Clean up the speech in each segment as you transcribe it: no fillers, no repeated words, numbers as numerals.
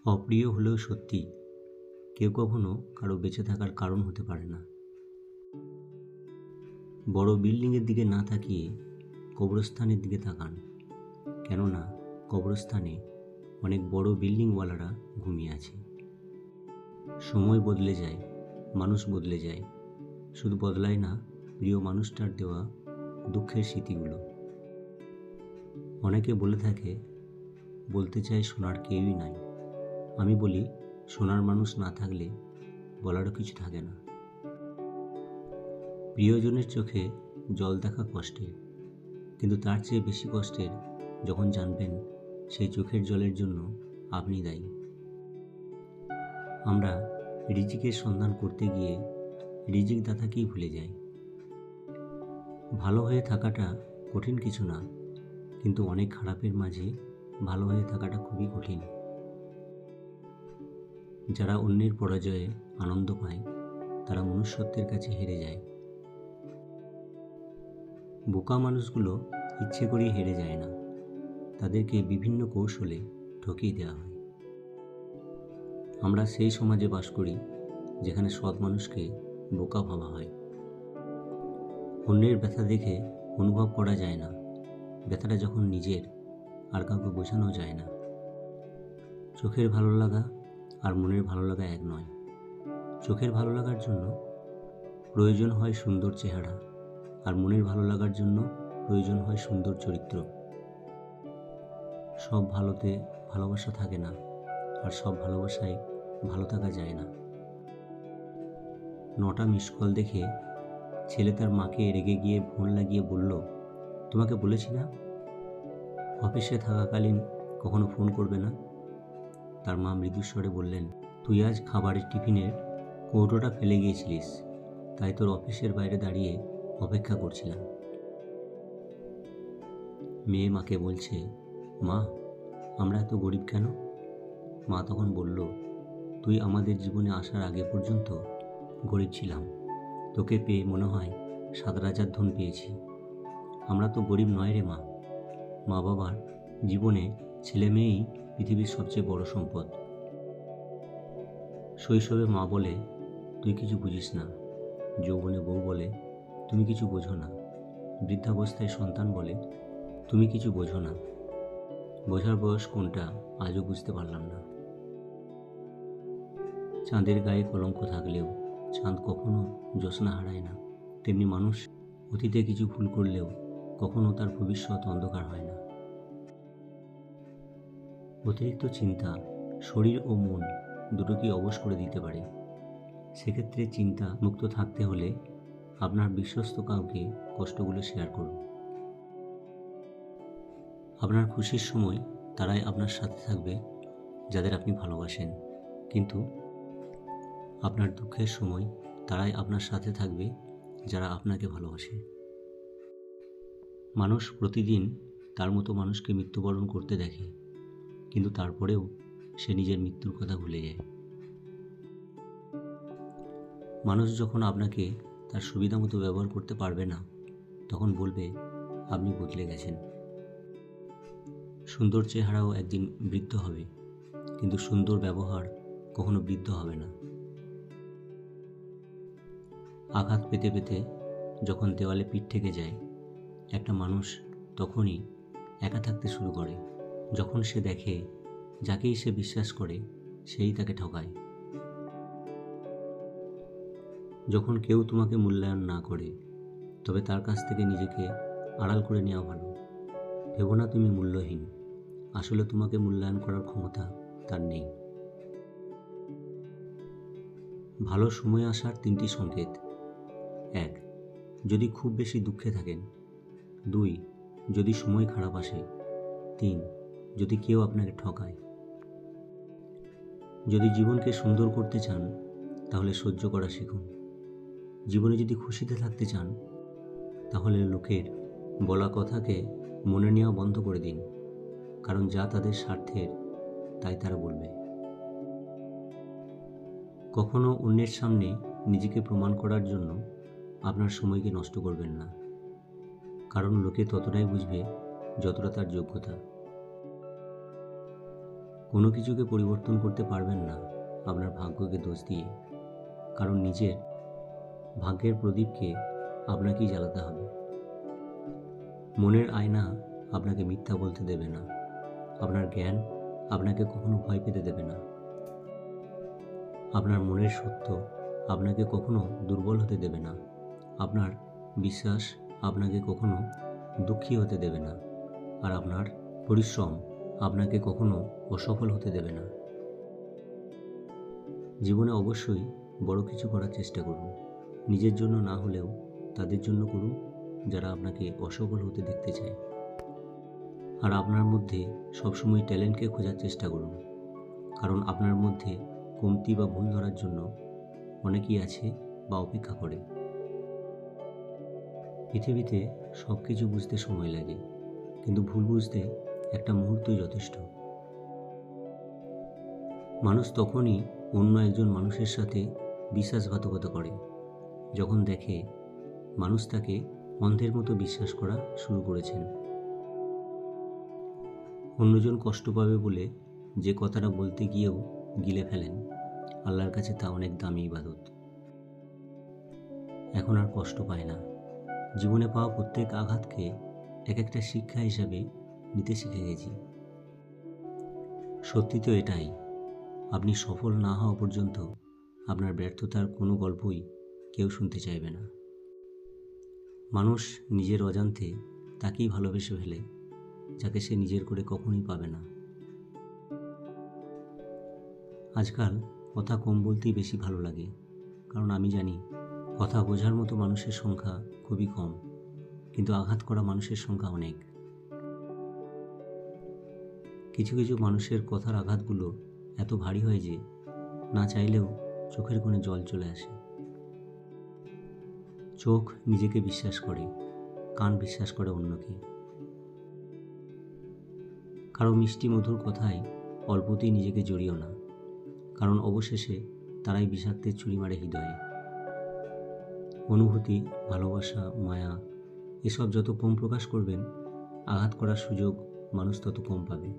অপ্রিয় হলেও সত্যি, কেউ কখনো কারো বেঁচে থাকার কারণ হতে পারে না। বড় বিল্ডিংয়ের দিকে না তাকিয়ে কবরস্থানের দিকে তাকান, কেননা কবরস্থানে অনেক বড় বিল্ডিংওয়ালারা ঘুমিয়ে আছে। সময় বদলে যায়, মানুষ বদলে যায়, শুধু বদলায় না প্রিয় মানুষটার দেওয়া দুঃখের স্মৃতিগুলো। অনেকে বলে থাকে, বলতে চায় শোনার কেউই নাই। আমি বলি, শোনার মানুষ না থাকলে বলারও কিছু থাকে না। প্রিয়জনের চোখে জল দেখা কষ্টের, কিন্তু তার চেয়ে বেশি কষ্টের যখন জানবেন সেই চোখের জলের জন্য আপনি দায়ী। আমরা রিজিকের সন্ধান করতে গিয়ে রিজিক দাতাকেই ভুলে যাই। ভালো হয়ে থাকাটা কঠিন কিছু না, কিন্তু অনেক খারাপের মাঝে ভালো হয়ে থাকাটা খুবই কঠিন। যারা অন্যের পরাজয়ে আনন্দ পায়, তারা মনুষ্যত্বের কাছে হেরে যায়। বোকা মানুষগুলো ইচ্ছে করে হেরে যায় না, তাদেরকে বিভিন্ন কৌশলে ঠকিয়ে দেওয়া হয়। আমরা সেই সমাজে বাস করি যেখানে সৎ মানুষকে বোকা ভাবা হয়। অন্যের ব্যথা দেখে অনুভব করা যায় না, ব্যথাটা যখন নিজের, আর কাউকে বোঝানো যায় না। চোখের ভালো লাগা আর মনের ভালো লাগা এক নয়। চোখের ভালো লাগার জন্য প্রয়োজন হয় সুন্দর চেহারা, আর মনের ভালো লাগার জন্য প্রয়োজন হয় সুন্দর চরিত্র। সব ভালোতে ভালোবাসা থাকে না, আর সব ভালোবাসায় ভালো থাকা যায় না। 9টা মিস কল দেখে ছেলে তার মাকে রেগে গিয়ে ফোন লাগিয়ে বলল, তোমাকে বলেছি না অফিসে থাকাকালীন কখনো ফোন করবে না। তার মা মৃদুস্বরে বললেন, তুই আজ খাবারের টিফিনের কৌটোটা ফেলে গিয়েছিলিস, তাই তোর অফিসের বাইরে দাঁড়িয়ে অপেক্ষা করছিলাম। মেয়ে মাকে বলছে, মা আমরা এত গরিব কেন? মা তখন বলল, তুই আমাদের জীবনে আসার আগে পর্যন্ত গরিব ছিলাম, তোকে পেয়ে মনে হয় 7 রাজার ধন পেয়েছি। আমরা তো গরিব নয় রে মা। মা বাবার জীবনে ছেলে মেয়েই পৃথিবীর সবচেয়ে বড় সম্পদ। শৈশবে মা বলে, তুই কিছু বুঝিস না। যৌবনে বউ বলে, তুমি কিছু বোঝো না। বৃদ্ধাবস্থায় সন্তান বলে, তুমি কিছু বোঝো না। বোঝার বয়স কোনটা আজও বুঝতে পারলাম না। চাঁদের গায়ে কলঙ্ক থাকলেও চাঁদ কখনো জ্যোৎস্না হারায় না, তেমনি মানুষ অতীতে কিছু ভুল করলেও কখনো তার ভবিষ্যৎ অন্ধকার হয় না। অতিরিক্ত চিন্তা শরীর ও মন দুটোকেই অবশ করে দিতে পারে। সেক্ষেত্রে চিন্তা মুক্ত থাকতে হলে আপনার বিশ্বস্ত কাউকে কষ্টগুলো শেয়ার করুন। আপনার খুশির সময় তারাই আপনার সাথে থাকবে যাদের আপনি ভালোবাসেন, কিন্তু আপনার দুঃখের সময় তারাই আপনার সাথে থাকবে যারা আপনাকে ভালোবাসে। মানুষ প্রতিদিন তার মতো মানুষকে মৃত্যুবরণ করতে দেখে, কিন্তু তারপরেও সে নিজের মৃত্যুর কথা ভুলে যায়। মানুষ যখন আপনাকে তার সুবিধা মতো ব্যবহার করতে পারবে না, তখন বলবে আপনি বদলে গেছেন। সুন্দর চেহারাও একদিন বৃদ্ধ হবে, কিন্তু সুন্দর ব্যবহার কখনো বৃদ্ধ হবে না। আঘাত পেতে পেতে যখন দেওয়ালে পিঠ থেকে যায়, একটা মানুষ তখনই একা থাকতে শুরু করে, যখন সে দেখে যাকেই সে বিশ্বাস করে সেই তাকে ঠকায়। যখন কেউ তোমাকে মূল্যায়ন না করে, তবে তার কাছ থেকে নিজেকে আড়াল করে নেওয়া ভালো। ভেবো না তুমি মূল্যহীন, আসলে তোমাকে মূল্যায়ন করার ক্ষমতা তার নেই। ভালো সময় আসার 3টি সংকেত: 1. যদি খুব বেশি দুঃখে থাকেন। 2. যদি সময় খারাপ আসে। 3. যদি কেউ আপনাকে ঠকায়। যদি জীবনকে সুন্দর করতে চান, তাহলে সহ্য করা শিখুন। জীবনে যদি খুশিতে থাকতে চান, তাহলে লোকের বলা কথাকে মনে নেওয়া বন্ধ করে দিন, কারণ যা তাদের স্বার্থের তাই তারা বলবে। কখনো অন্যের সামনে নিজেকে প্রমাণ করার জন্য আপনার সময়কে নষ্ট করবেন না, কারণ লোকে ততটাই বুঝবে যতটা তার যোগ্যতা। কোনো কিছুকে পরিবর্তন করতে পারবেন না আপনার ভাগ্যকে দোষ দিয়ে, কারণ নিজের ভাগ্যের প্রদীপকে আপনাকেই জ্বালাতে হবে। মনের আয়না আপনাকে মিথ্যা বলতে দেবে না, আপনার জ্ঞান আপনাকে কখনো ভয় পেতে দেবে না, আপনার মনের সত্য আপনাকে কখনো দুর্বল হতে দেবে না, আপনার বিশ্বাস আপনাকে কখনো দুঃখী হতে দেবে না, আর আপনার পরিশ্রম আপনাকে কখনো অসফল হতে দেবে না। জীবনে অবশ্যই বড় কিছু করার চেষ্টা করুন, নিজের জন্য না হলেও তাদের জন্য করুন যারা আপনাকে অসফল হতে দেখতে চায়। আর আপনার মধ্যে সবসময় ট্যালেন্টকে খোঁজার চেষ্টা করুন, কারণ আপনার মধ্যে কমতি বা ভুল ধরার জন্য অনেকেই আছে বা অপেক্ষা করে। পৃথিবীতে সব কিছু বুঝতে সময় লাগে, কিন্তু ভুল বুঝতে একটা মুহূর্তই যথেষ্ট। মানুষ তখনই অন্য একজন মানুষের সাথে বিশ্বাসঘাতকতা করে যখন দেখে মানুষ তাকে অন্ধের মতো বিশ্বাস করা শুরু করেছেন। অন্যজন কষ্ট পাবে বলে যে কথাটা বলতে গিয়েও গিলে ফেলেন, আল্লাহর কাছে তা অনেক দামি ইবাদত। এখন আর কষ্ট পায় না, জীবনে পাওয়া প্রত্যেক আঘাতকে এক একটা শিক্ষা হিসাবে নিতে শিখে গেছি। সত্যি তো এটাই, আপনি সফল না হওয়া পর্যন্ত আপনার ব্যর্থতার কোনো গল্পই কেউ শুনতে চাইবে না। মানুষ নিজের অজান্তে তাকেই ভালোবেসে ফেলে যাকে সে নিজের করে কখনোই পাবে না। আজকাল কথা কম বলতেই বেশি ভালো লাগে, কারণ আমি জানি কথা বোঝার মতো মানুষের সংখ্যা খুবই কম, কিন্তু আঘাত করা মানুষের সংখ্যা অনেক। কিছু কিছু মানুষের কথার আঘাতগুলো এত ভারী হয় যে না চাইলেও চোখের কোণে জল চলে আসে। চোখ নিজেকে বিশ্বাস করে, কান বিশ্বাস করে অন্যকে। কারো মিষ্টি মধুর কথায় অল্পতেই নিজেকে জড়িও না, কারণ অবশেষে তারাই বিষাক্তের ছুরি মারে হৃদয়ে। অনুভূতি, ভালোবাসা, মায়া এসব যত কম প্রকাশ করবেন, আঘাত করার সুযোগ মানুষ তত কম পাবে।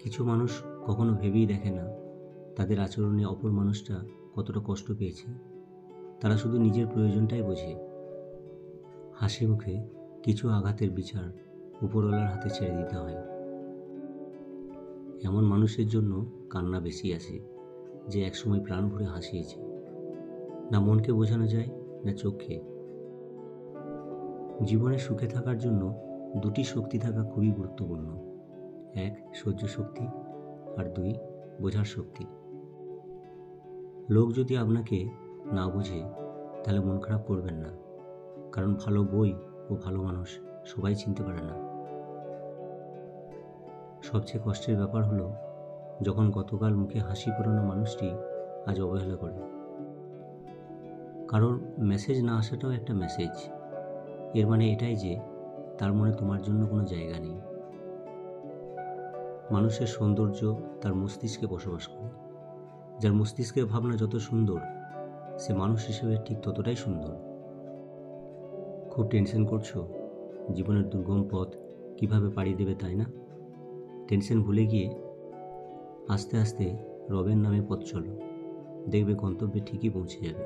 কিছু মানুষ কখনো ভেবেই দেখে না তাদের আচরণে অপর মানুষটা কতটা কষ্ট পেয়েছে, তারা শুধু নিজের প্রয়োজনটাই বোঝে। হাসি মুখে কিছু আঘাতের বিচার উপরওয়ালার হাতে ছেড়ে দিতে হয়। এমন মানুষের জন্য কান্না বেশি আসে যে একসময় প্রাণ ভরে হাসিয়েছে। না মনকে বোঝানো যায়, না চোখে। জীবনে সুখে থাকার জন্য দুটি শক্তি থাকা খুবই গুরুত্বপূর্ণ, এক সহ্য শক্তি, আর দুই বোঝার শক্তি। লোক যদি আপনাকে না বোঝে তাহলে মন খারাপ করবেন না, কারণ ভালো বই ও ভালো মানুষ সবাই চিনতে পারে না। সবচেয়ে কষ্টের ব্যাপার হলো যখন গতকাল মুখে হাসি ফোটানো মানুষটি আজ অবহেলা করে। কারণ মেসেজ না আসাটাও একটা মেসেজ, এর মানে এটাই যে তার মনে তোমার জন্য কোনো জায়গা নেই। মানুষের সৌন্দর্য তার মস্তিষ্কে বসবাস করে, যার মস্তিষ্কের ভাবনা যত সুন্দর সে মানুষ হিসেবে ঠিক ততটাই সুন্দর। খুব টেনশন করছো জীবনের দুর্গম পথ কিভাবে পাড়ি দেবে, তাই না? টেনশন ভুলে গিয়ে আস্তে আস্তে রবের নামে পথ চলো, দেখবে গন্তব্যে ঠিকই পৌঁছে যাবে।